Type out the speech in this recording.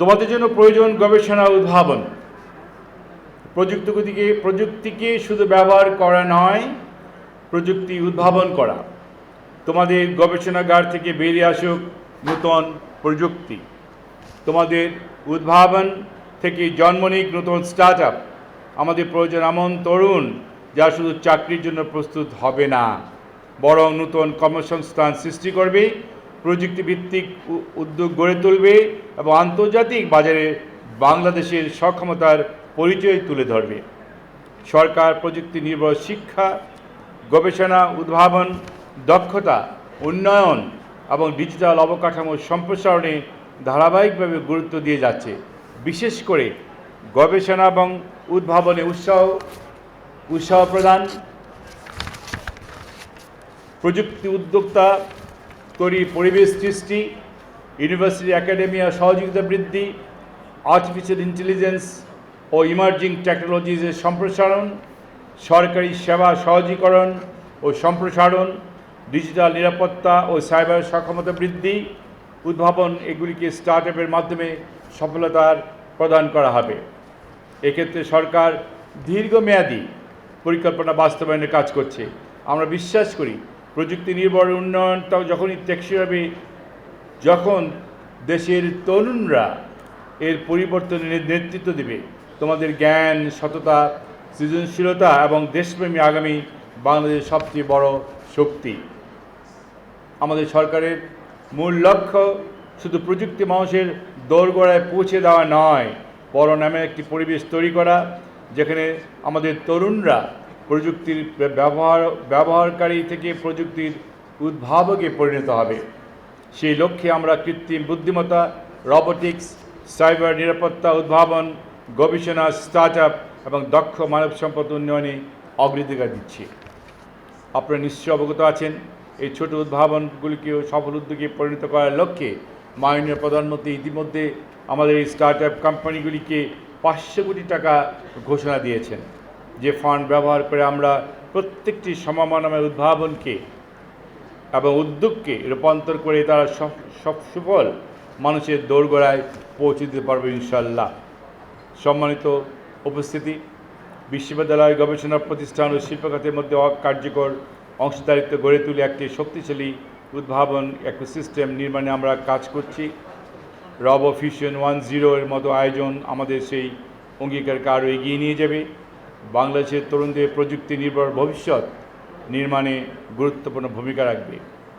তোমাদের জন্য প্রয়োজন গবেষণা উদ্ভাবন। প্রযুক্তিকে শুধু ব্যবহার করা নয়, প্রযুক্তি উদ্ভাবন করা। তোমাদের গবেষণাগার থেকে বেরিয়ে আসুক নূতন প্রযুক্তি, তোমাদের উদ্ভাবন থেকে জন্ম নিক নতুন স্টার্ট আপ। আমাদের প্রয়োজন এমন তরুণ যা শুধু চাকরির জন্য প্রস্তুত হবে না, বরং নতুন কর্মসংস্থান সৃষ্টি করবে, প্রযুক্তিভিত্তিক উদ্যোগ গড়ে তুলবে এবং আন্তর্জাতিক বাজারে বাংলাদেশের সক্ষমতার পরিচয় তুলে ধরবে। সরকার প্রযুক্তি নির্ভর শিক্ষা, গবেষণা, উদ্ভাবন, দক্ষতা উন্নয়ন এবং ডিজিটাল অবকাঠামো সম্প্রসারণে ধারাবাহিকভাবে গুরুত্ব দিয়ে যাচ্ছে। বিশেষ করে গবেষণা এবং উদ্ভাবনে উৎসাহ প্রদান, প্রযুক্তি উদ্যোক্তা তৈরি পরিবেশ সৃষ্টি, ইউনিভার্সিটি একাডেমিয়া সহযোগিতা বৃদ্ধি, আর্টিফিশিয়াল ইন্টেলিজেন্স ও ইমার্জিং টেকনোলজিজের সম্প্রসারণ, সরকারি সেবা সহজীকরণ ও সম্প্রসারণ, ডিজিটাল নিরাপত্তা ও সাইবার সক্ষমতা বৃদ্ধি, উদ্ভাবন এগুলিকে স্টার্ট আপের মাধ্যমে সফলতার প্রদান করা হবে। এক্ষেত্রে সরকার দীর্ঘমেয়াদী পরিকল্পনা বাস্তবায়নের কাজ করছে। আমরা বিশ্বাস করি প্রযুক্তি নির্ভর উন্নয়নটা যখনই টেকসই হবে, যখন দেশের তরুণরা এর পরিবর্তনের নেতৃত্ব দেবে। তোমাদের জ্ঞান, সততা, সৃজনশীলতা এবং দেশপ্রেমী আগামী বাংলাদেশের সবচেয়ে বড় শক্তি। আমাদের সরকারের মূল লক্ষ্য শুধু প্রযুক্তি মানুষের দোরগোড়ায় পৌঁছে দেওয়া নয়, বরং এমন একটি পরিবেশ তৈরি করা যেখানে আমাদের তরুণরা প্রযুক্তির ব্যবহারকারী থেকে প্রযুক্তির উদ্ভাবকে পরিণত হবে। সেই লক্ষ্যে আমরা কৃত্রিম বুদ্ধিমত্তা, রোবোটিক্স, সাইবার নিরাপত্তা, উদ্ভাবন, গবেষণা, স্টার্ট আপ এবং দক্ষ মানব সম্পদ উন্নয়নে অগ্রাধিকার দিচ্ছি। আপনারা নিশ্চয় অবগত আছেন, এই ছোট উদ্ভাবনগুলিকেও সফল উদ্যোগে পরিণত করার লক্ষ্যে মাননীয় প্রধানমন্ত্রী ইতিমধ্যে আমাদের এই স্টার্ট আপ কোম্পানিগুলিকে 500 কোটি টাকা ঘোষণা দিয়েছেন, যে ফান্ড ব্যবহার করে আমরা প্রত্যেকটি সমমানমের উদ্ভাবনকে এবং উদ্যোগকে রূপান্তর করে তারা সব সুফল মানুষের দোরগোড়ায় পৌঁছে দিতে পারবে ইনশাল্লাহ। সম্মানিত উপস্থিতি, বিশ্ববিদ্যালয়, গবেষণা প্রতিষ্ঠান ও শিল্পখাতের মধ্যে কার্যকর অংশীদারিত্ব গড়ে তুলে একটি শক্তিশালী উদ্ভাবন ইকোসিস্টেম নির্মাণে আমরা কাজ করছি। রবো ফিউশন 1.0 এর মতো আয়োজন আমাদের সেই অঙ্গীকারকে আরও এগিয়ে নিয়ে যাবে, বাংলাদেশের তরুণদের প্রযুক্তি নির্ভর ভবিষ্যৎ নির্মাণে গুরুত্বপূর্ণ ভূমিকা রাখবে।